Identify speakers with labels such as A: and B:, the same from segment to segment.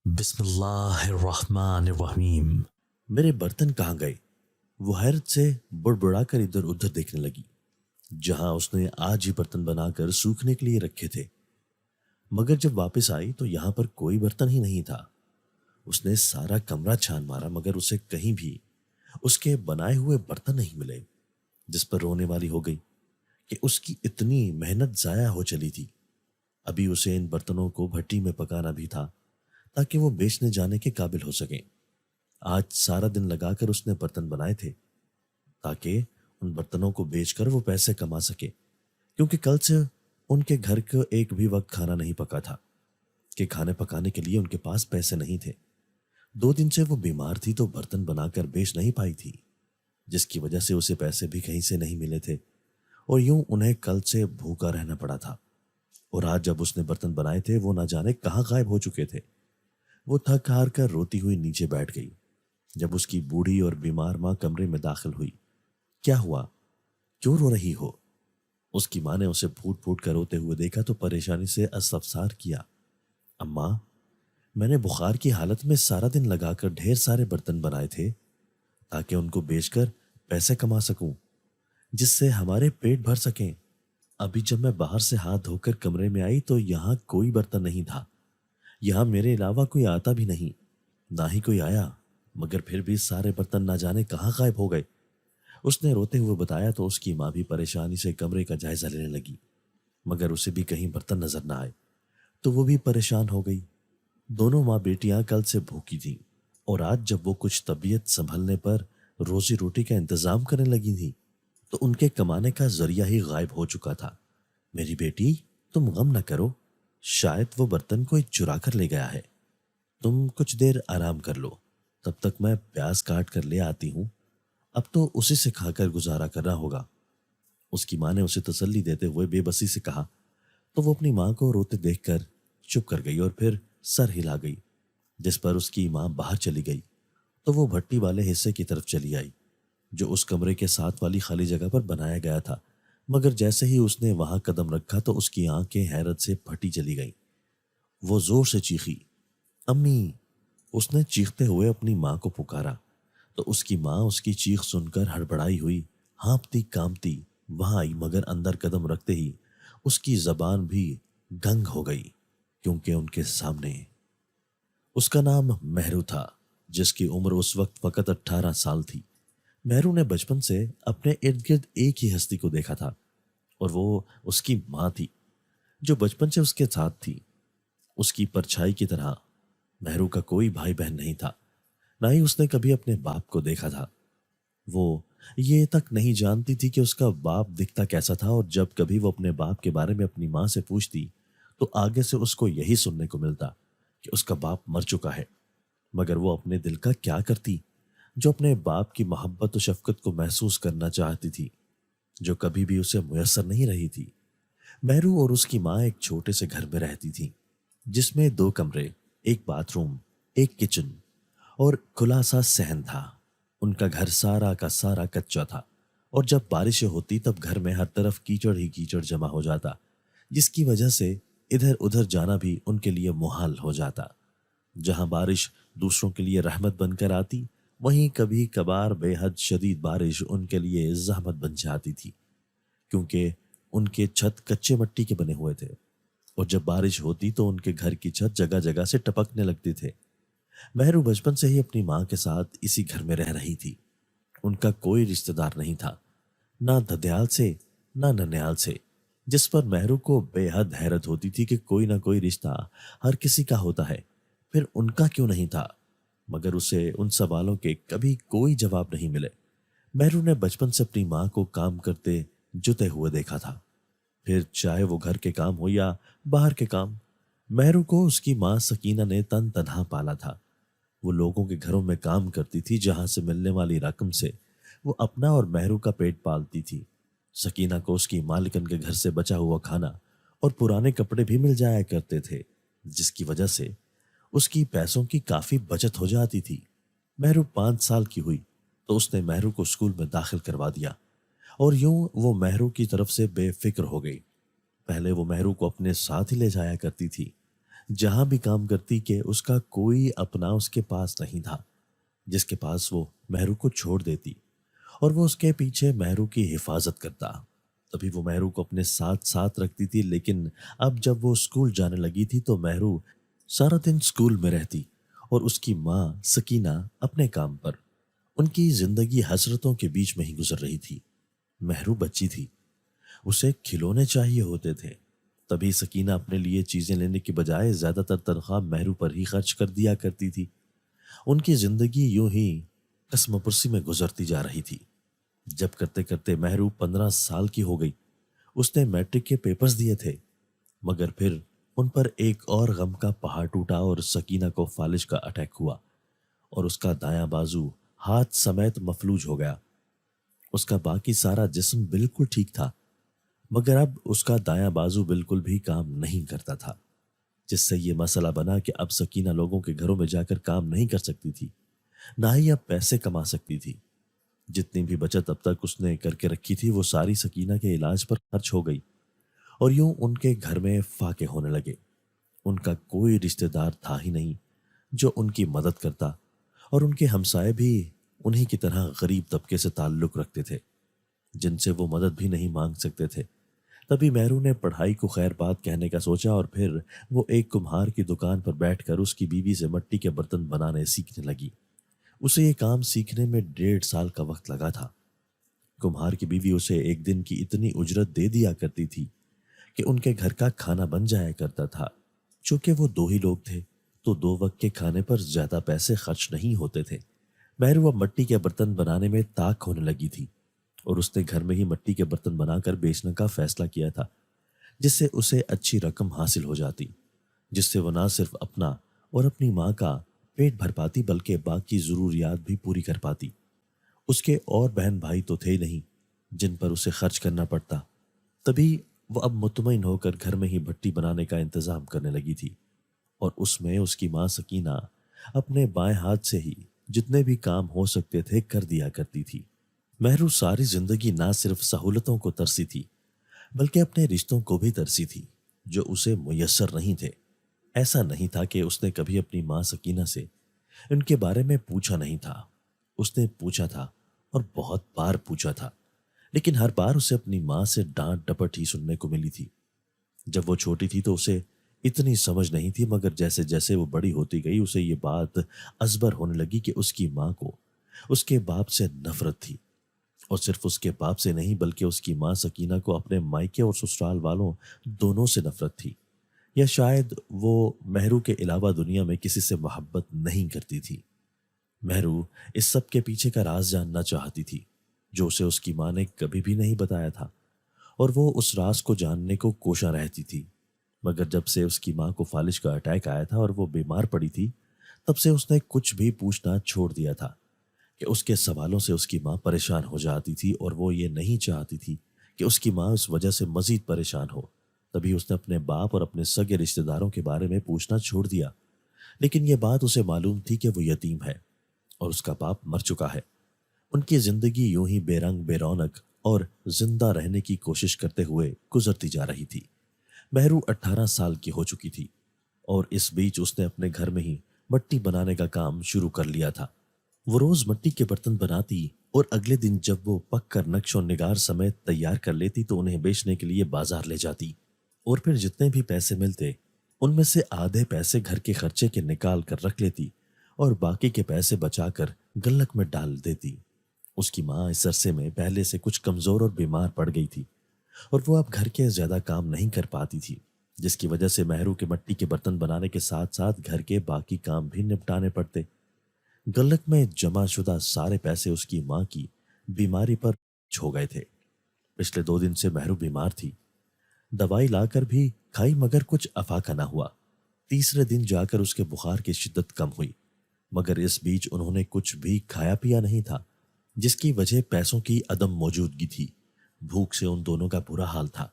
A: بسم اللہ الرحمن الرحیم۔
B: میرے برتن کہاں گئے؟ وہ حیرت سے بڑبڑا کر ادھر ادھر دیکھنے لگی جہاں اس نے آج ہی برتن بنا کر سوکھنے کے لیے رکھے تھے، مگر جب واپس آئی تو یہاں پر کوئی برتن ہی نہیں تھا۔ اس نے سارا کمرہ چھان مارا مگر اسے کہیں بھی اس کے بنائے ہوئے برتن نہیں ملے، جس پر رونے والی ہو گئی کہ اس کی اتنی محنت ضائع ہو چلی تھی۔ ابھی اسے ان برتنوں کو بھٹی میں پکانا بھی تھا تاکہ وہ بیچنے جانے کے قابل ہو سکیں۔ آج سارا دن لگا کر اس نے برتن بنائے تھے تاکہ ان برتنوں کو بیچ کر وہ پیسے کما سکے، کیونکہ کل سے ان کے گھر کا ایک بھی وقت کھانا نہیں پکا تھا کہ کھانے پکانے کے لیے ان کے پاس پیسے نہیں تھے۔ 2 دن سے وہ بیمار تھی تو برتن بنا کر بیچ نہیں پائی تھی، جس کی وجہ سے اسے پیسے بھی کہیں سے نہیں ملے تھے اور یوں انہیں کل سے بھوکا رہنا پڑا تھا۔ اور آج جب اس نے برتن بنائے تھے وہ نہ جانے کہاں غائب ہو چکے تھے۔ وہ تھک ہار کر روتی ہوئی نیچے بیٹھ گئی جب اس کی بوڑھی اور بیمار ماں کمرے میں داخل ہوئی۔ کیا ہوا؟ کیوں رو رہی ہو؟ اس کی ماں نے اسے پھوٹ پھوٹ کر روتے ہوئے دیکھا تو پریشانی سے استفسار کیا۔ اماں، میں نے بخار کی حالت میں سارا دن لگا کر ڈھیر سارے برتن بنائے تھے تاکہ ان کو بیچ کر پیسے کما سکوں جس سے ہمارے پیٹ بھر سکیں۔ ابھی جب میں باہر سے ہاتھ دھو کر کمرے میں آئی تو یہاں کوئی برتن نہیں تھا، یہاں میرے علاوہ کوئی آتا بھی نہیں، نہ ہی کوئی آیا، مگر پھر بھی سارے برتن نہ جانے کہاں غائب ہو گئے۔ اس نے روتے ہوئے بتایا تو اس کی ماں بھی پریشانی سے کمرے کا جائزہ لینے لگی، مگر اسے بھی کہیں برتن نظر نہ آئے تو وہ بھی پریشان ہو گئی۔ دونوں ماں بیٹیاں کل سے بھوکی تھیں اور آج جب وہ کچھ طبیعت سنبھلنے پر روزی روٹی کا انتظام کرنے لگی تھیں تو ان کے کمانے کا ذریعہ ہی غائب ہو چکا تھا۔ میری بیٹی، تم غم نہ کرو، شاید وہ برتن کوئی چرا کر لے گیا ہے، تم کچھ دیر آرام کر لو، تب تک میں پیاز کاٹ کر لے آتی ہوں، اب تو اسی سے کھا کر گزارا کرنا ہوگا۔ اس کی ماں نے اسے تسلی دیتے ہوئے بے بسی سے کہا تو وہ اپنی ماں کو روتے دیکھ کر چپ کر گئی اور پھر سر ہلا گئی، جس پر اس کی ماں باہر چلی گئی تو وہ بھٹی والے حصے کی طرف چلی آئی جو اس کمرے کے ساتھ والی خالی جگہ پر بنایا گیا تھا، مگر جیسے ہی اس نے وہاں قدم رکھا تو اس کی آنکھیں حیرت سے پھٹی چلی گئیں۔ وہ زور سے چیخی، امی! اس نے چیختے ہوئے اپنی ماں کو پکارا تو اس کی ماں اس کی چیخ سن کر ہڑبڑائی ہوئی ہانپتی کامتی وہاں آئی، مگر اندر قدم رکھتے ہی اس کی زبان بھی گنگ ہو گئی، کیونکہ ان کے سامنے اس کا نام مہرو تھا، جس کی عمر اس وقت فقط 18 سال تھی۔ مہرو نے بچپن سے اپنے ارد گرد ایک ہی ہستی کو دیکھا تھا اور وہ اس کی ماں تھی جو بچپن سے اس کے ساتھ تھی، اس کی پرچھائی کی طرح۔ مہرو کا کوئی بھائی بہن نہیں تھا، نہ ہی اس نے کبھی اپنے باپ کو دیکھا تھا۔ وہ یہ تک نہیں جانتی تھی کہ اس کا باپ دکھتا کیسا تھا، اور جب کبھی وہ اپنے باپ کے بارے میں اپنی ماں سے پوچھتی تو آگے سے اس کو یہی سننے کو ملتا کہ اس کا باپ مر چکا ہے۔ مگر وہ اپنے دل کا کیا کرتی جو اپنے باپ کی محبت و شفقت کو محسوس کرنا چاہتی تھی، جو کبھی بھی اسے میسر نہیں رہی تھی۔ مہرو اور اس کی ماں ایک چھوٹے سے گھر میں رہتی تھی جس میں 2 کمرے، ایک باتھ روم، ایک کچن اور کھلا سا صحن تھا۔ ان کا گھر سارا کا سارا کچا تھا اور جب بارشیں ہوتی تب گھر میں ہر طرف کیچڑ ہی کیچڑ جمع ہو جاتا، جس کی وجہ سے ادھر ادھر جانا بھی ان کے لیے محال ہو جاتا۔ جہاں بارش دوسروں کے لیے رحمت بن کر آتی، وہیں کبھی کبھار بے حد شدید بارش ان کے لیے زحمت بن جاتی تھی، کیونکہ ان کے چھت کچے مٹی کے بنے ہوئے تھے اور جب بارش ہوتی تو ان کے گھر کی چھت جگہ جگہ سے ٹپکنے لگتے تھے۔ مہرو بچپن سے ہی اپنی ماں کے ساتھ اسی گھر میں رہ رہی تھی۔ ان کا کوئی رشتہ دار نہیں تھا، نہ دھدیال سے نہ ننیال سے، جس پر مہرو کو بے حد حیرت ہوتی تھی کہ کوئی نہ کوئی رشتہ ہر کسی کا ہوتا ہے، پھر ان کا کیوں نہیں تھا؟ مگر اسے ان سوالوں کے کبھی کوئی جواب نہیں ملے۔ مہرو نے بچپن سے اپنی ماں کو کام کرتے جتے ہوئے دیکھا تھا، پھر چاہے وہ گھر کے کام ہو یا باہر کے کام، مہرو کو اس کی ماں سکینہ نے تن تنہا پالا تھا۔ وہ لوگوں کے گھروں میں کام کرتی تھی جہاں سے ملنے والی رقم سے وہ اپنا اور مہرو کا پیٹ پالتی تھی۔ سکینہ کو اس کی مالکن کے گھر سے بچا ہوا کھانا اور پرانے کپڑے بھی مل جایا کرتے تھے، جس کی وجہ سے اس کی پیسوں کی کافی بچت ہو جاتی تھی۔ مہرو 5 سال کی ہوئی تو اس نے مہرو کو اسکول میں داخل کروا دیا اور یوں وہ مہرو کی طرف سے بے فکر ہو گئی۔ پہلے وہ مہرو کو اپنے ساتھ ہی لے جایا کرتی تھی، جہاں بھی کام کرتی کہ اس کا کوئی اپنا اس کے پاس نہیں تھا جس کے پاس وہ مہرو کو چھوڑ دیتی اور وہ اس کے پیچھے مہرو کی حفاظت کرتا۔ تبھی وہ مہرو کو اپنے ساتھ ساتھ رکھتی تھی، لیکن اب جب وہ اسکول جانے لگی تھی تو مہرو سارا دن اسکول میں رہتی اور اس کی ماں سکینہ اپنے کام پر۔ ان کی زندگی حسرتوں کے بیچ میں ہی گزر رہی تھی۔ مہرو بچی تھی، اسے کھلونے چاہیے ہوتے تھے، تبھی سکینہ اپنے لیے چیزیں لینے کے بجائے زیادہ تر تنخواہ مہرو پر ہی خرچ کر دیا کرتی تھی۔ ان کی زندگی یوں ہی قسم پرسی میں گزرتی جا رہی تھی جب کرتے کرتے مہرو 15 سال کی ہو گئی۔ اس نے میٹرک کے پیپرز دیے تھے، مگر پھر ان پر ایک اور غم کا پہاڑ ٹوٹا اور سکینہ کو فالج کا اٹیک ہوا اور اس کا دایاں بازو ہاتھ سمیت مفلوج ہو گیا۔ اس کا باقی سارا جسم بالکل ٹھیک تھا، مگر اب اس کا دایاں بازو بالکل بھی کام نہیں کرتا تھا، جس سے یہ مسئلہ بنا کہ اب سکینہ لوگوں کے گھروں میں جا کر کام نہیں کر سکتی تھی، نہ ہی اب پیسے کما سکتی تھی۔ جتنی بھی بچت اب تک اس نے کر کے رکھی تھی وہ ساری سکینہ کے علاج پر خرچ ہو گئی اور یوں ان کے گھر میں فاقے ہونے لگے۔ ان کا کوئی رشتہ دار تھا ہی نہیں جو ان کی مدد کرتا اور ان کے ہمسائے بھی انہی کی طرح غریب طبقے سے تعلق رکھتے تھے جن سے وہ مدد بھی نہیں مانگ سکتے تھے۔ تبھی مہرو نے پڑھائی کو خیر بات کہنے کا سوچا اور پھر وہ ایک کمہار کی دکان پر بیٹھ کر اس کی بیوی سے مٹی کے برتن بنانے سیکھنے لگی۔ اسے یہ کام سیکھنے میں 1.5 سال کا وقت لگا تھا۔ کمہار کی بیوی اسے ایک دن کی اتنی اجرت دے دیا کرتی تھی کہ ان کے گھر کا کھانا بن جایا کرتا تھا۔ چونکہ وہ 2 ہی لوگ تھے تو 2 وقت کے کھانے پر زیادہ پیسے خرچ نہیں ہوتے تھے۔ مہرو اب مٹی کے برتن بنانے میں طاق ہونے لگی تھی اور اس نے گھر میں ہی مٹی کے برتن بنا کر بیچنے کا فیصلہ کیا تھا، جس سے اسے اچھی رقم حاصل ہو جاتی، جس سے وہ نہ صرف اپنا اور اپنی ماں کا پیٹ بھر پاتی بلکہ باقی ضروریات بھی پوری کر پاتی۔ اس کے اور بہن بھائی تو تھے نہیں جن پر اسے خرچ کرنا پڑتا، تبھی وہ اب مطمئن ہو کر گھر میں ہی بھٹی بنانے کا انتظام کرنے لگی تھی اور اس میں اس کی ماں سکینہ اپنے بائیں ہاتھ سے ہی جتنے بھی کام ہو سکتے تھے کر دیا کرتی تھی۔ مہرو ساری زندگی نہ صرف سہولتوں کو ترسی تھی بلکہ اپنے رشتوں کو بھی ترسی تھی جو اسے میسر نہیں تھے۔ ایسا نہیں تھا کہ اس نے کبھی اپنی ماں سکینہ سے ان کے بارے میں پوچھا نہیں تھا، اس نے پوچھا تھا اور بہت بار پوچھا تھا، لیکن ہر بار اسے اپنی ماں سے ڈانٹ ڈپٹ ہی سننے کو ملی تھی۔ جب وہ چھوٹی تھی تو اسے اتنی سمجھ نہیں تھی، مگر جیسے جیسے وہ بڑی ہوتی گئی اسے یہ بات ازبر ہونے لگی کہ اس کی ماں کو اس کے باپ سے نفرت تھی، اور صرف اس کے باپ سے نہیں بلکہ اس کی ماں سکینہ کو اپنے مائکے اور سسرال والوں دونوں سے نفرت تھی، یا شاید وہ مہرو کے علاوہ دنیا میں کسی سے محبت نہیں کرتی تھی۔ مہرو اس سب کے پیچھے کا راز جاننا چاہتی تھی جو اسے اس کی ماں نے کبھی بھی نہیں بتایا تھا، اور وہ اس راز کو جاننے کو کوشاں رہتی تھی، مگر جب سے اس کی ماں کو فالج کا اٹیک آیا تھا اور وہ بیمار پڑی تھی تب سے اس نے کچھ بھی پوچھنا چھوڑ دیا تھا کہ اس کے سوالوں سے اس کی ماں پریشان ہو جاتی تھی اور وہ یہ نہیں چاہتی تھی کہ اس کی ماں اس وجہ سے مزید پریشان ہو۔ تبھی اس نے اپنے باپ اور اپنے سگے رشتہ داروں کے بارے میں پوچھنا چھوڑ دیا، لیکن یہ بات اسے معلوم تھی کہ وہ یتیم ہے اور اس کا باپ مر چکا ہے۔ ان کی زندگی یوں ہی بے رنگ بے رونق اور زندہ رہنے کی کوشش کرتے ہوئے گزرتی جا رہی تھی۔ مہرو 18 سال کی ہو چکی تھی اور اس بیچ اس نے اپنے گھر میں ہی مٹی بنانے کا کام شروع کر لیا تھا۔ وہ روز مٹی کے برتن بناتی اور اگلے دن جب وہ پک کر نقش و نگار سمیت تیار کر لیتی تو انہیں بیچنے کے لیے بازار لے جاتی اور پھر جتنے بھی پیسے ملتے ان میں سے آدھے پیسے گھر کے خرچے کے نکال کر رکھ لیتی اور باقی کے پیسے بچا کر گلک میں ڈال دیتی۔ اس کی ماں اس عرصے میں پہلے سے کچھ کمزور اور بیمار پڑ گئی تھی اور وہ اب گھر کے زیادہ کام نہیں کر پاتی تھی، جس کی وجہ سے مہرو کے مٹی کے برتن بنانے کے ساتھ ساتھ گھر کے باقی کام بھی نپٹانے پڑتے۔ گلک میں جمع شدہ سارے پیسے اس کی ماں کی بیماری پر چھو گئے تھے۔ پچھلے 2 دن سے مہرو بیمار تھی، دوائی لا کر بھی کھائی مگر کچھ افاقہ نہ ہوا۔ تیسرے دن جا کر اس کے بخار کی شدت کم ہوئی، مگر اس بیچ انہوں نے کچھ بھی کھایا پیا نہیں تھا، جس کی وجہ پیسوں کی عدم موجودگی تھی۔ بھوک سے ان دونوں کا برا حال تھا۔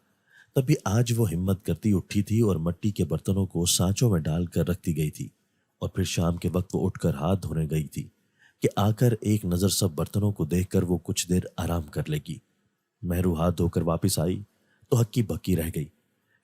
B: تبھی آج وہ ہمت کرتی اٹھی تھی اور مٹی کے برتنوں کو سانچوں میں ڈال کر رکھتی گئی تھی، اور پھر شام کے وقت وہ اٹھ کر ہاتھ دھونے گئی تھی کہ آ کر ایک نظر سب برتنوں کو دیکھ کر وہ کچھ دیر آرام کر لے گی۔ مہرو ہاتھ دھو کر واپس آئی تو ہکی بکی رہ گئی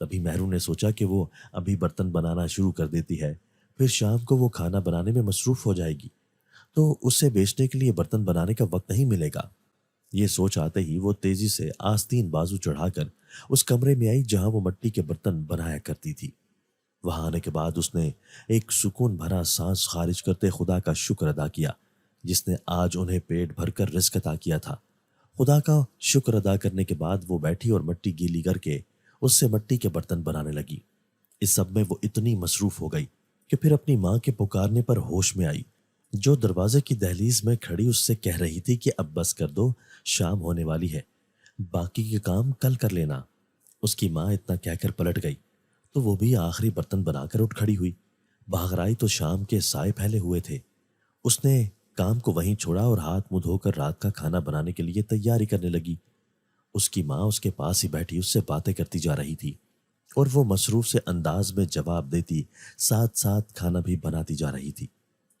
B: تبھی مہرو نے سوچا کہ وہ ابھی برتن بنانا شروع کر دیتی ہے، پھر شام کو وہ کھانا بنانے میں مصروف ہو جائے گی تو اسے بیچنے کے لیے برتن بنانے کا وقت نہیں ملے گا۔ یہ سوچ آتے ہی وہ تیزی سے آستین بازو چڑھا کر اس کمرے میں آئی جہاں وہ مٹی کے برتن بنایا کرتی تھی۔ وہاں آنے کے بعد اس نے ایک سکون بھرا سانس خارج کرتے خدا کا شکر ادا کیا جس نے آج انہیں پیٹ بھر کر رزق عطا کیا تھا۔ خدا کا شکر ادا کرنے کے بعد وہ بیٹھی اور مٹی گیلی کر کے اس سے مٹی کے برتن بنانے لگی۔ اس سب میں وہ اتنی مصروف ہو گئی کہ پھر اپنی ماں کے پکارنے پر ہوش میں آئی، جو دروازے کی دہلیز میں کھڑی اس سے کہہ رہی تھی کہ اب بس کر دو، شام ہونے والی ہے، باقی کے کام کل کر لینا۔ اس کی ماں اتنا کہہ کر پلٹ گئی تو وہ بھی آخری برتن بنا کر اٹھ کھڑی ہوئی۔ باہر آئی تو شام کے سائے پھیلے ہوئے تھے۔ اس نے کام کو وہیں چھوڑا اور ہاتھ منہ دھو کر رات کا کھانا بنانے کے لیے تیاری کرنے لگی۔ اس کی ماں اس کے پاس ہی بیٹھی اس سے باتیں کرتی جا رہی تھی اور وہ مصروف سے انداز میں جواب دیتی، ساتھ ساتھ کھانا بھی بناتی جا رہی تھی۔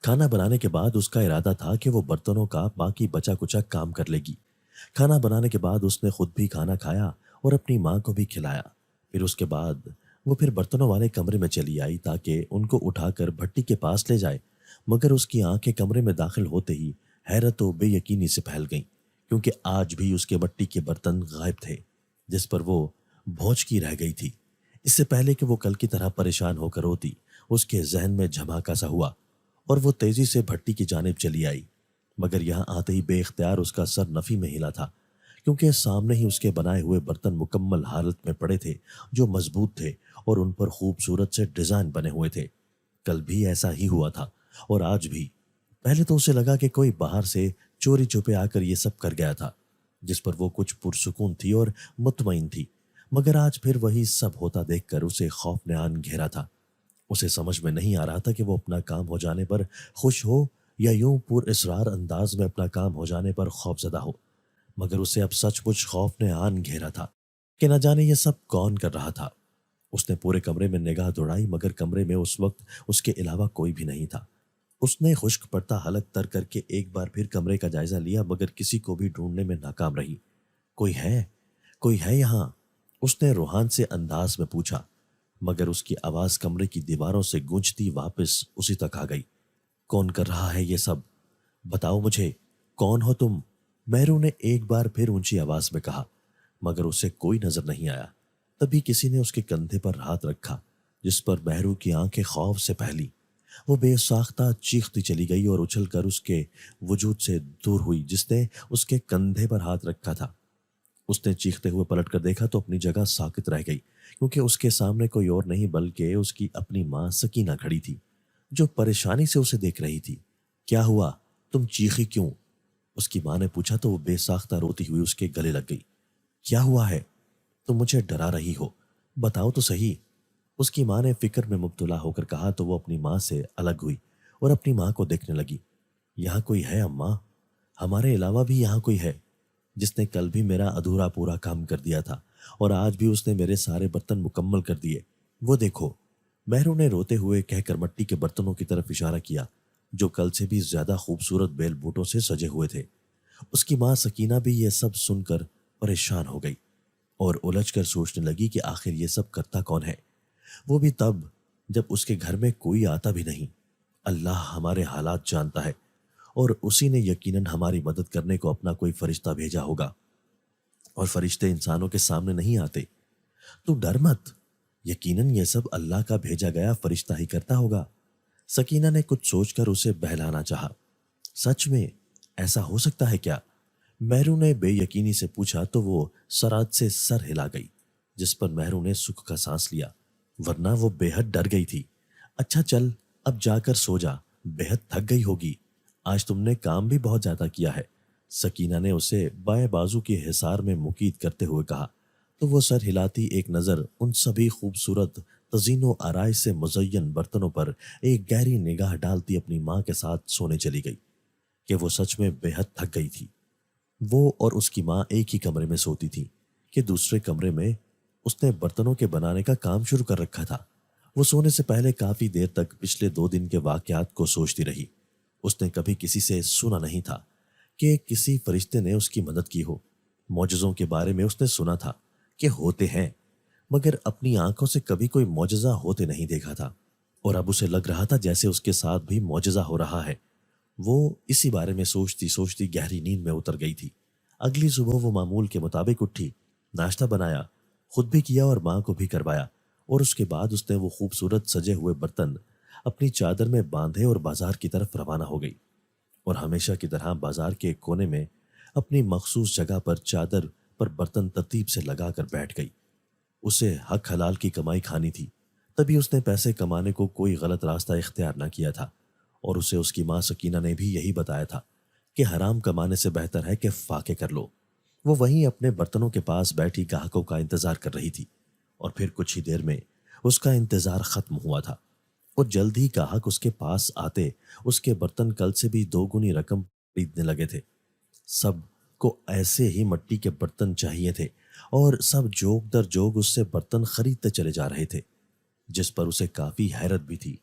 B: کھانا بنانے کے بعد اس کا ارادہ تھا کہ وہ برتنوں کا باقی بچا کچا کام کر لے گی۔ کھانا بنانے کے بعد اس نے خود بھی کھانا کھایا اور اپنی ماں کو بھی کھلایا۔ پھر اس کے بعد وہ پھر برتنوں والے کمرے میں چلی آئی تاکہ ان کو اٹھا کر بھٹی کے پاس لے جائے، مگر اس کی آنکھیں کمرے میں داخل ہوتے ہی حیرت و بے یقینی سے پھیل گئیں، کیونکہ آج بھی اس کے مٹی کے برتن غائب تھے جس پر وہ بھونچ کی رہ گئی تھی۔ اس سے پہلے کہ وہ کل کی طرح پریشان ہو کر روتی، اس کے ذہن میں جھماکا سا ہوا اور وہ تیزی سے بھٹی کی جانب چلی آئی، مگر یہاں آتے ہی بے اختیار اس کا سر نفی میں ہلا تھا، کیونکہ سامنے ہی اس کے بنائے ہوئے برتن مکمل حالت میں پڑے تھے جو مضبوط تھے اور ان پر خوبصورت سے ڈیزائن بنے ہوئے تھے۔ کل بھی ایسا ہی ہوا تھا اور آج بھی۔ پہلے تو اسے لگا کہ کوئی باہر سے چوری چھپے آ کر یہ سب کر گیا تھا، جس پر وہ کچھ پرسکون تھی اور مطمئن تھی، مگر آج پھر وہی سب ہوتا دیکھ کر اسے خوف نے آن گھیرا تھا۔ اسے سمجھ میں نہیں آ رہا تھا کہ وہ اپنا کام ہو جانے پر خوش ہو یا یوں پر اسرار انداز میں اپنا کام ہو جانے پر خوف زدہ ہو، مگر اسے اب سچ مچ خوف نے آن گھیرا تھا کہ نہ جانے یہ سب کون کر رہا تھا۔ اس نے پورے کمرے میں نگاہ دوڑائی مگر کمرے میں اس وقت اس کے علاوہ کوئی بھی نہیں تھا۔ اس نے خشک پڑتا حلق تر کر کے ایک بار پھر کمرے کا جائزہ لیا مگر کسی کو بھی ڈھونڈنے میں ناکام رہی۔ کوئی ہے یہاں؟ اس نے روحان سے انداز میں پوچھا، مگر اس کی آواز کمرے کی دیواروں سے گونجتی واپس اسی تک آ گئی۔ کون کر رہا ہے یہ سب؟ بتاؤ مجھے، کون ہو تم؟ مہرو نے ایک بار پھر اونچی آواز میں کہا، مگر اسے کوئی نظر نہیں آیا۔ تبھی کسی نے اس کے کندھے پر ہاتھ رکھا جس پر مہرو کی آنکھیں خوف سے پھیلی۔ وہ بے ساختہ چیختی چلی گئی اور اچھل کر اس کے وجود سے دور ہوئی جس نے اس کے کندھے پر ہاتھ رکھا تھا۔ اس نے چیختے ہوئے پلٹ کر دیکھا تو اپنی جگہ ساکت رہ گئی، کیونکہ اس کے سامنے کوئی اور نہیں بلکہ اس کی اپنی ماں سکینہ کھڑی تھی جو پریشانی سے اسے دیکھ رہی تھی۔ کیا ہوا؟ تم چیخی کیوں؟ اس کی ماں نے پوچھا تو وہ بے ساختہ روتی ہوئی اس کے گلے لگ گئی۔ کیا ہوا ہے؟ تم مجھے ڈرا رہی ہو، بتاؤ تو صحیح۔ اس کی ماں نے فکر میں مبتلا ہو کر کہا تو وہ اپنی ماں سے الگ ہوئی اور اپنی ماں کو دیکھنے لگی۔ یہاں کوئی ہے اماں؟ ہمارے علاوہ بھی یہاں کوئی ہے جس نے کل بھی میرا ادھورا پورا کام کر دیا تھا اور آج بھی اس نے میرے سارے برتن مکمل کر دیے؟ وہ دیکھو۔ مہرو نے روتے ہوئے کہہ کر مٹی کے برتنوں کی طرف اشارہ کیا جو کل سے بھی زیادہ خوبصورت بیل بوٹوں سے سجے ہوئے تھے۔ اس کی ماں سکینہ بھی یہ سب سن کر پریشان ہو گئی اور الجھ کر سوچنے لگی کہ آخر یہ سب کرتا کون ہے، وہ بھی تب جب اس کے گھر میں کوئی آتا بھی نہیں۔ اللہ ہمارے حالات جانتا ہے اور اسی نے یقیناً ہماری مدد کرنے کو اپنا کوئی فرشتہ بھیجا ہوگا، اور فرشتے انسانوں کے سامنے نہیں آتے۔ تو ڈر مت، یقیناً یہ سب اللہ کا بھیجا گیا فرشتہ ہی کرتا ہوگا۔ سکینہ نے کچھ سوچ کر اسے بہلانا چاہا۔ سچ میں ایسا ہو سکتا ہے کیا؟ مہرو نے بے یقینی سے پوچھا تو وہ سرعت سے سر ہلا گئی، جس پر مہرو نے سکھ کا سانس لیا، ورنہ وہ بے حد ڈر گئی تھی۔ اچھا چل اب جا کر سو جا، بے حد تھک گئی ہوگی، آج تم نے کام بھی بہت زیادہ کیا ہے، سکینہ نے اسے بائیں بازو کے حصار میں مقید کرتے ہوئے کہا تو وہ سر ہلاتی ایک نظر ان سبھی خوبصورت تزئین و آرائش سے مزین برتنوں پر ایک گہری نگاہ ڈالتی اپنی ماں کے ساتھ سونے چلی گئی کہ وہ سچ میں بے حد تھک گئی تھی۔ وہ اور اس کی ماں ایک ہی کمرے میں سوتی تھی کہ دوسرے کمرے میں اس نے برتنوں کے بنانے کا کام شروع کر رکھا تھا۔ وہ سونے سے پہلے کافی دیر تک پچھلے 2 دن کے واقعات کو سوچتی رہی۔ اس نے کبھی کسی سے سنا نہیں تھا کہ کسی فرشتے نے اس کی مدد کی ہو۔ معجزوں کے بارے میں اس نے سنا تھا کہ ہوتے ہیں، مگر اپنی آنکھوں سے کبھی کوئی معجزہ ہوتے نہیں دیکھا تھا، اور اب اسے لگ رہا تھا جیسے اس کے ساتھ بھی معجزہ ہو رہا ہے۔ وہ اسی بارے میں سوچتی سوچتی گہری نیند میں اتر گئی تھی۔ اگلی صبح وہ معمول کے مطابق اٹھی، ناشتہ بنایا، خود بھی کیا اور ماں کو بھی کروایا، اور اس کے بعد اس نے وہ خوبصورت سجے ہوئے برتن اپنی چادر میں باندھے اور بازار کی طرف روانہ ہو گئی، اور ہمیشہ کی طرح بازار کے ایک کونے میں اپنی مخصوص جگہ پر چادر پر برتن ترتیب سے لگا کر بیٹھ گئی۔ اسے حق حلال کی کمائی کھانی تھی، تبھی اس نے پیسے کمانے کو کوئی غلط راستہ اختیار نہ کیا تھا، اور اسے اس کی ماں سکینہ نے بھی یہی بتایا تھا کہ حرام کمانے سے بہتر ہے کہ فاقے کر لو۔ وہ وہیں اپنے برتنوں کے پاس بیٹھی گاہکوں کا انتظار کر رہی تھی، اور پھر کچھ ہی دیر میں اس کا انتظار ختم ہوا تھا، اور جلد ہی گاہک اس کے پاس آتے اس کے برتن کل سے بھی 2 گنی رقم خریدنے لگے تھے۔ سب کو ایسے ہی مٹی کے برتن چاہیے تھے، اور سب جوگ در جوگ اس سے برتن خریدتے چلے جا رہے تھے، جس پر اسے کافی حیرت بھی تھی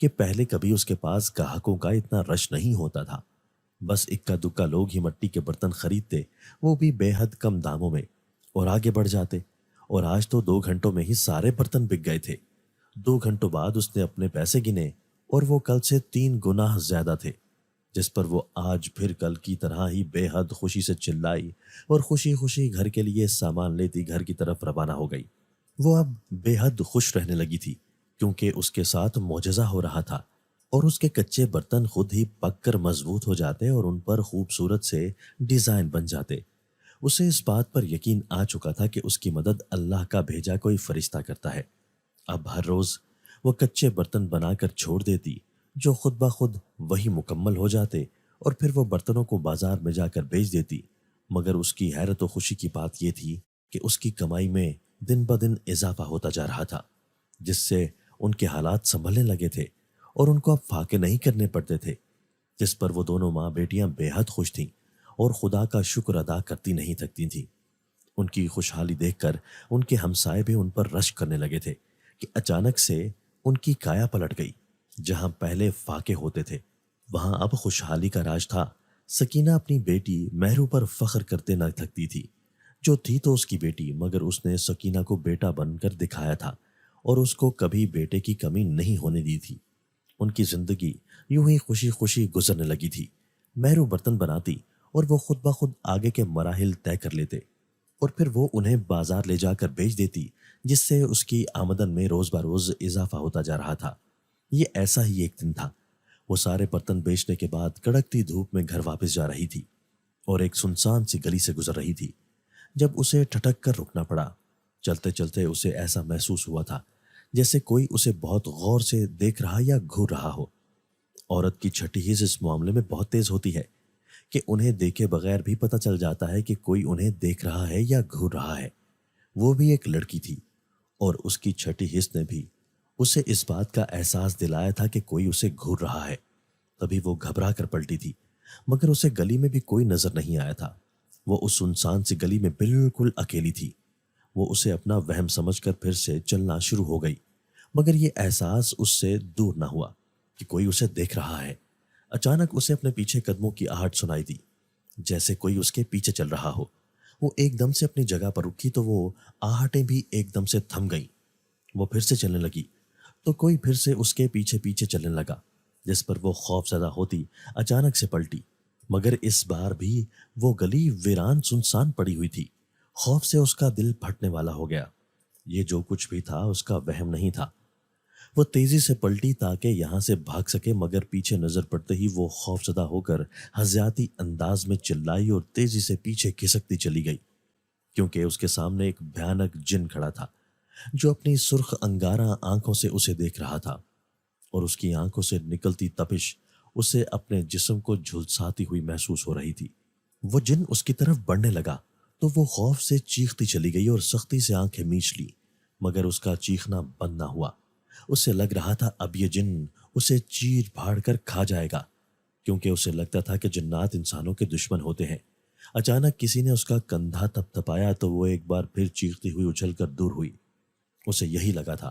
B: کہ پہلے کبھی اس کے پاس گاہکوں کا اتنا رش نہیں ہوتا تھا۔ بس اکا دکا لوگ ہی مٹی کے برتن خریدتے، وہ بھی بے حد کم داموں میں، اور آگے بڑھ جاتے، اور آج تو 2 گھنٹوں میں ہی سارے برتن بک گئے تھے۔ 2 گھنٹوں بعد اس نے اپنے پیسے گنے، اور وہ کل سے 3 گنا زیادہ تھے، جس پر وہ آج پھر کل کی طرح ہی بے حد خوشی سے چلائی، اور خوشی خوشی گھر کے لیے سامان لیتی گھر کی طرف روانہ ہو گئی۔ وہ اب بے حد خوش رہنے لگی تھی، کیونکہ اس کے ساتھ معجزہ ہو رہا تھا، اور اس کے کچے برتن خود ہی پک کر مضبوط ہو جاتے اور ان پر خوبصورت سے ڈیزائن بن جاتے۔ اسے اس بات پر یقین آ چکا تھا کہ اس کی مدد اللہ کا بھیجا کوئی فرشتہ کرتا ہے۔ اب ہر روز وہ کچے برتن بنا کر چھوڑ دیتی، جو خود بخود وہی مکمل ہو جاتے، اور پھر وہ برتنوں کو بازار میں جا کر بیچ دیتی۔ مگر اس کی حیرت و خوشی کی بات یہ تھی کہ اس کی کمائی میں دن بدن اضافہ ہوتا جا رہا تھا، جس سے ان کے حالات سنبھلنے لگے تھے، اور ان کو اب فاقے نہیں کرنے پڑتے تھے، جس پر وہ دونوں ماں بیٹیاں بے حد خوش تھیں، اور خدا کا شکر ادا کرتی نہیں تھکتی تھیں۔ ان کی خوشحالی دیکھ کر ان کے ہمسائے بھی ان پر رشک کرنے لگے تھے کہ اچانک سے ان کی کایا پلٹ گئی۔ جہاں پہلے فاقے ہوتے تھے، وہاں اب خوشحالی کا راج تھا۔ سکینہ اپنی بیٹی مہرو پر فخر کرتے نہ تھکتی تھی، جو تھی تو اس کی بیٹی، مگر اس نے سکینہ کو بیٹا بن کر دکھایا تھا، اور اس کو کبھی بیٹے کی کمی نہیں ہونے دی تھی۔ ان کی زندگی یوں ہی خوشی خوشی گزرنے لگی تھی۔ مہرو برتن بناتی، اور وہ خود بخود آگے کے مراحل طے کر لیتے، اور پھر وہ انہیں بازار لے جا کر بیچ دیتی، جس سے اس کی آمدن میں روز بروز اضافہ ہوتا جا رہا تھا۔ یہ ایسا ہی ایک دن تھا۔ وہ سارے برتن بیچنے کے بعد کڑکتی دھوپ میں گھر واپس جا رہی تھی، اور ایک سنسان سی گلی سے گزر رہی تھی، جب اسے ٹھٹک کر رکنا پڑا۔ چلتے چلتے اسے ایسا محسوس ہوا تھا جیسے کوئی اسے بہت غور سے دیکھ رہا یا گھور رہا ہو۔ عورت کی چھٹی حس اس معاملے میں بہت تیز ہوتی ہے کہ انہیں دیکھے بغیر بھی پتہ چل جاتا ہے کہ کوئی انہیں دیکھ رہا ہے یا گھور رہا ہے۔ وہ بھی ایک لڑکی تھی، اور اس کی چھٹی حس نے بھی اسے اس بات کا احساس دلایا تھا کہ کوئی اسے گھور رہا ہے۔ تبھی وہ گھبرا کر پلٹی تھی، مگر اسے گلی میں بھی کوئی نظر نہیں آیا تھا۔ وہ اس سنسان سی گلی میں بالکل اکیلی تھی۔ وہ اسے اپنا وہم سمجھ کر پھر سے چلنا شروع ہو گئی، مگر یہ احساس اس سے دور نہ ہوا کہ کوئی اسے دیکھ رہا ہے۔ اچانک اسے اپنے پیچھے قدموں کی آہٹ سنائی دی، جیسے کوئی اس کے پیچھے چل رہا ہو۔ وہ ایک دم سے اپنی جگہ پر رکی تو وہ آہٹیں بھی ایک دم سے تھم گئیں۔ وہ پھر سے چلنے لگی تو کوئی پھر سے اس کے پیچھے پیچھے چلنے لگا، جس پر وہ خوف زدہ ہوتی اچانک سے پلٹی، مگر اس بار بھی وہ گلی ویران سنسان پڑی ہوئی تھی۔ خوف سے اس کا دل پھٹنے والا ہو گیا۔ یہ جو کچھ بھی تھا اس کا وہم نہیں تھا۔ وہ تیزی سے پلٹی تاکہ یہاں سے بھاگ سکے، مگر پیچھے نظر پڑتے ہی وہ خوف زدہ ہو کر ہزیاتی انداز میں چلائی اور تیزی سے پیچھے کھسکتی چلی گئی، کیونکہ اس کے سامنے ایک بھیانک جن کھڑا تھا، جو اپنی سرخ انگارہ آنکھوں سے اسے دیکھ رہا تھا، اور اس کی آنکھوں سے نکلتی تپش اسے اپنے جسم کو جھلساتی ہوئی محسوس ہو رہی تھی۔ وہ جن اس کی طرف بڑھنے لگا تو وہ خوف سے چیختی چلی گئی اور سختی سے آنکھیں میچ لی، مگر اس کا چیخنا بند نہ ہوا۔ اسے لگ رہا تھا اب یہ جن اسے چیر پھاڑ کر کھا جائے گا، کیونکہ اسے لگتا تھا کہ جنات انسانوں کے دشمن ہوتے ہیں۔ اچانک کسی نے اس کا کندھا تپ تپایا تو وہ ایک بار پھر چیختی ہوئی اچھل کر دور ہوئی۔ اسے یہی لگا تھا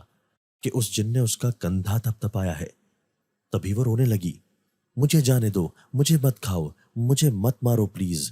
B: کہ اس جن نے اس کا کندھا تپ تپایا ہے۔ تبھی وہ رونے لگی، مجھے جانے دو، مجھے مت کھاؤ، مجھے مت مارو پلیز،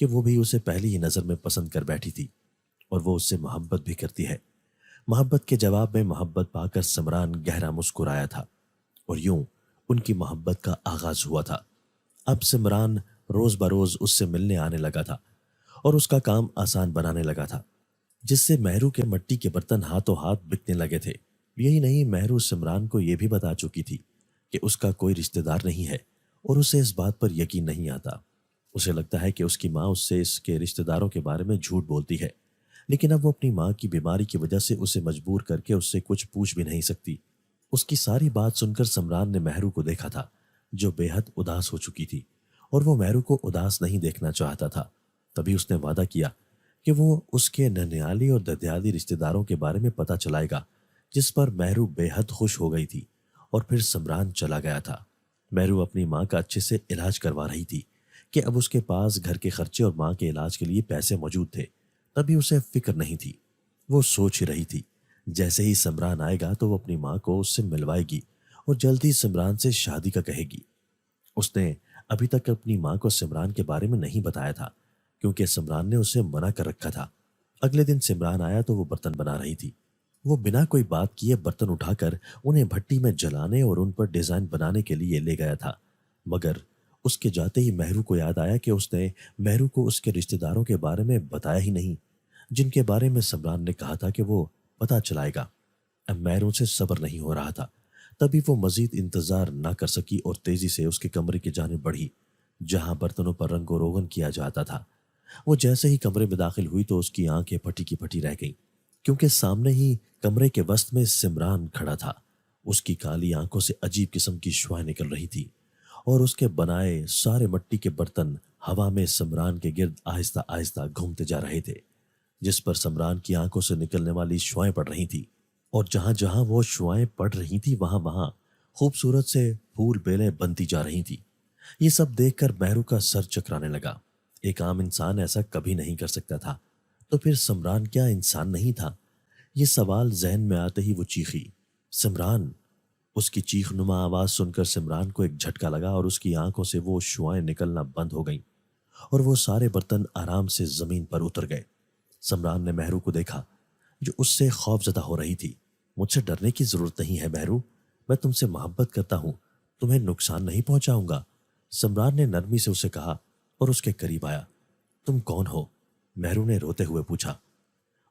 B: کہ وہ بھی اسے پہلی ہی نظر میں پسند کر بیٹھی تھی اور وہ اس سے محبت بھی کرتی ہے۔ محبت کے جواب میں محبت پا کر سمران گہرا مسکرایا تھا اور یوں ان کی محبت کا آغاز ہوا تھا۔ اب سمران روز بروز اس سے ملنے آنے لگا تھا اور اس کا کام آسان بنانے لگا تھا، جس سے مہرو کے مٹی کے برتن ہاتھوں ہاتھ بکنے لگے تھے۔ یہی نہیں، مہرو سمران کو یہ بھی بتا چکی تھی کہ اس کا کوئی رشتہ دار نہیں ہے اور اسے اس بات پر یقین نہیں آتا۔ اسے لگتا ہے کہ اس کی ماں اس سے اس کے رشتہ داروں کے بارے میں جھوٹ بولتی ہے، لیکن اب وہ اپنی ماں کی بیماری کی وجہ سے اسے مجبور کر کے اس سے کچھ پوچھ بھی نہیں سکتی۔ اس کی ساری بات سن کر سمران نے مہرو کو دیکھا تھا، جو بے حد اداس ہو چکی تھی، اور وہ مہرو کو اداس نہیں دیکھنا چاہتا تھا۔ تبھی اس نے وعدہ کیا کہ وہ اس کے ننیالی اور ددیالی رشتہ داروں کے بارے میں پتہ چلائے گا، جس پر مہرو بے حد خوش ہو گئی تھی اور پھر سمران چلا گیا تھا۔ مہرو اپنی ماں کا اچھے سے علاج کروا رہی تھی کہ اب اس کے پاس گھر کے خرچے اور ماں کے علاج کے لیے پیسے موجود تھے، تبھی اسے فکر نہیں تھی۔ وہ سوچ ہی رہی تھی جیسے ہی سمران آئے گا تو وہ اپنی ماں کو اس سے ملوائے گی اور جلد ہی سمران سے شادی کا کہے گی۔ اس نے ابھی تک اپنی ماں کو سمران کے بارے میں نہیں بتایا تھا کیونکہ سمران نے اسے منع کر رکھا تھا۔ اگلے دن سمران آیا تو وہ برتن بنا رہی تھی۔ وہ بنا کوئی بات کیے برتن اٹھا کر انہیں بھٹی میں جلانے اور ان پر ڈیزائن بنانے کے لیے لے گیا تھا، مگر اس کے جاتے ہی مہرو کو یاد آیا کہ اس نے مہرو کو اس کے رشتہ داروں کے بارے میں بتایا ہی نہیں، جن کے بارے میں سمران نے کہا تھا کہ وہ پتہ چلائے گا۔ اب مہرو سے صبر نہیں ہو رہا تھا، تبھی وہ مزید انتظار نہ کر سکی اور تیزی سے اس کے کمرے کی جانب بڑھی جہاں برتنوں پر رنگ و روغن کیا جاتا تھا۔ وہ جیسے ہی کمرے میں داخل ہوئی تو اس کی آنکھیں پھٹی کی پھٹی رہ گئیں، کیونکہ سامنے ہی کمرے کے وسط میں سمران کھڑا تھا۔ اس کی کالی آنکھوں سے عجیب قسم کی شعاعیں نکل رہی تھی اور اس کے بنائے سارے مٹی کے برتن ہوا میں سمران کے گرد آہستہ آہستہ گھومتے جا رہے تھے، جس پر سمران کی آنکھوں سے نکلنے والی شعاعیں پڑ رہی تھیں، اور جہاں جہاں وہ شعاعیں پڑ رہی تھیں وہاں وہاں خوبصورت سے پھول بیلیں بنتی جا رہی تھیں۔ یہ سب دیکھ کر مہرو کا سر چکرانے لگا۔ ایک عام انسان ایسا کبھی نہیں کر سکتا تھا، تو پھر سمران کیا انسان نہیں تھا؟ یہ سوال ذہن میں آتے ہی وہ چیخی، سمران! اس کی چیخ نما آواز سن کر سمران کو ایک جھٹکا لگا اور اس کی آنکھوں سے وہ شعاعیں نکلنا بند ہو گئیں اور وہ سارے برتن آرام سے زمین پر اتر گئے۔ سمران نے مہرو کو دیکھا جو اس سے خوف زدہ ہو رہی تھی۔ مجھ سے ڈرنے کی ضرورت نہیں ہے مہرو، میں تم سے محبت کرتا ہوں، تمہیں نقصان نہیں پہنچاؤں گا، سمران نے نرمی سے اسے کہا اور اس کے قریب آیا۔ تم کون ہو؟ مہرو نے روتے ہوئے پوچھا۔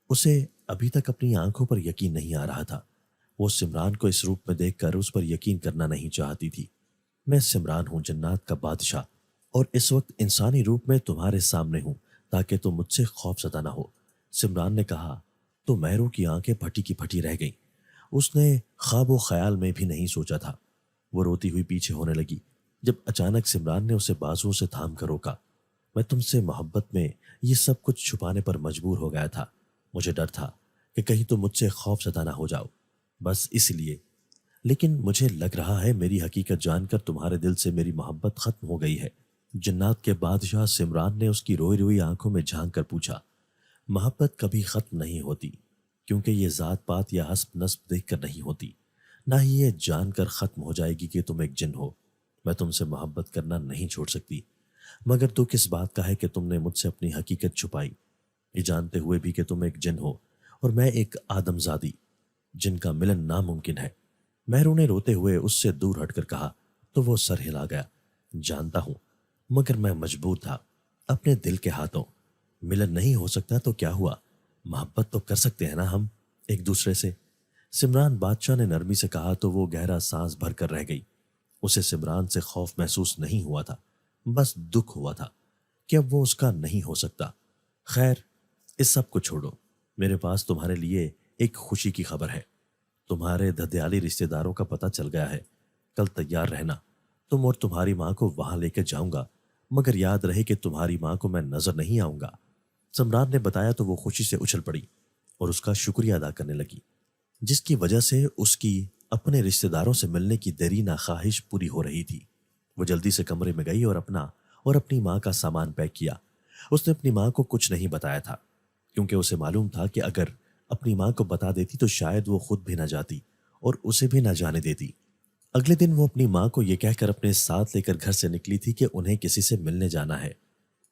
B: اسے ابھی تک اپنی آنکھوں پر یقین نہیں آ رہا تھا۔ وہ سمران کو اس روپ میں دیکھ کر اس پر یقین کرنا نہیں چاہتی تھی۔ میں سمران ہوں، جنات کا بادشاہ، اور اس وقت انسانی روپ میں تمہارے سامنے ہوں تاکہ تم مجھ سے خوف زدہ نہ ہو، سمران نے کہا۔ تو مہرو کی آنکھیں پھٹی کی پھٹی رہ گئیں۔ اس نے خواب و خیال میں بھی نہیں سوچا تھا۔ وہ روتی ہوئی پیچھے ہونے لگی جب اچانک سمران نے اسے بازوؤں سے تھام کر روکا۔ میں تم سے محبت میں یہ سب کچھ چھپانے پر مجبور ہو گیا تھا، مجھے ڈر تھا کہ کہیں تم مجھ سے خوف زدہ نہ ہو جاؤ، بس اس لیے۔ لیکن مجھے لگ رہا ہے میری حقیقت جان کر تمہارے دل سے میری محبت ختم ہو گئی ہے۔ جنات کے بادشاہ سمران نے اس کی روئی روئی آنکھوں میں جھانک کر پوچھا۔ محبت کبھی ختم نہیں ہوتی، کیونکہ یہ ذات پات یا حسب نسب دیکھ کر نہیں ہوتی، نہ ہی یہ جان کر ختم ہو جائے گی کہ تم ایک جن ہو۔ میں تم سے محبت کرنا نہیں چھوڑ سکتی، مگر تو کس بات کا ہے کہ تم نے مجھ سے اپنی حقیقت چھپائی، یہ جانتے ہوئے بھی کہ تم ایک جن ہو اور میں ایک آدم زادی، جن کا ملن ناممکن ہے۔ مہرو نے روتے ہوئے اس سے دور ہٹ کر کہا تو وہ سر ہلا گیا۔ جانتا ہوں، مگر میں مجبور تھا، اپنے دل کے ہاتھوں۔ ملن نہیں ہو سکتا تو کیا ہوا، محبت تو کر سکتے ہیں نا ہم ایک دوسرے سے، سمران بادشاہ نے نرمی سے کہا تو وہ گہرا سانس بھر کر رہ گئی۔ اسے سمران سے خوف محسوس نہیں ہوا تھا، بس دکھ ہوا تھا کہ اب وہ اس کا نہیں ہو سکتا۔ خیر، اس سب کو چھوڑو، میرے پاس تمہارے لیے ایک خوشی کی خبر ہے۔ تمہارے ددیالی رشتہ داروں کا پتہ چل گیا ہے، کل تیار رہنا، تم اور تمہاری ماں کو وہاں لے کے جاؤں گا، مگر یاد رہے کہ تمہاری ماں کو میں نظر نہیں آؤں گا۔ سمران نے بتایا تو وہ خوشی سے اچھل پڑی اور اس کا شکریہ ادا کرنے لگی، جس کی وجہ سے اس کی اپنے رشتہ داروں سے ملنے کی دیرینہ خواہش پوری ہو رہی تھی۔ وہ جلدی سے کمرے میں گئی اور اپنی ماں کا سامان پیک کیا۔ اس نے اپنی ماں کو کچھ نہیں بتایا تھا، کیونکہ اسے معلوم تھا کہ اگر اپنی ماں کو بتا دیتی تو شاید وہ خود بھی نہ جاتی اور اسے بھی نہ جانے دیتی۔ اگلے دن وہ اپنی ماں کو یہ کہہ کر اپنے ساتھ لے کر گھر سے نکلی تھی کہ انہیں کسی سے ملنے جانا ہے۔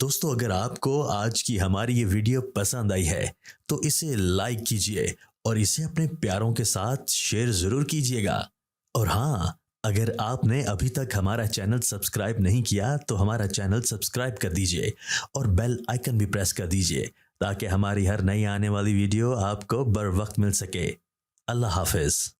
A: دوستو اگر آپ کو آج کی ہماری یہ ویڈیو پسند آئی ہے تو اسے لائک کیجئے اور اسے اپنے پیاروں کے ساتھ شیئر ضرور کیجئے گا۔ اور ہاں، اگر آپ نے ابھی تک ہمارا چینل سبسکرائب نہیں کیا تو ہمارا چینل سبسکرائب کر دیجئے اور بیل آئیکن بھی پریس کر دیجئے تاکہ ہماری ہر نئی آنے والی ویڈیو آپ کو بر وقت مل سکے۔ اللہ حافظ۔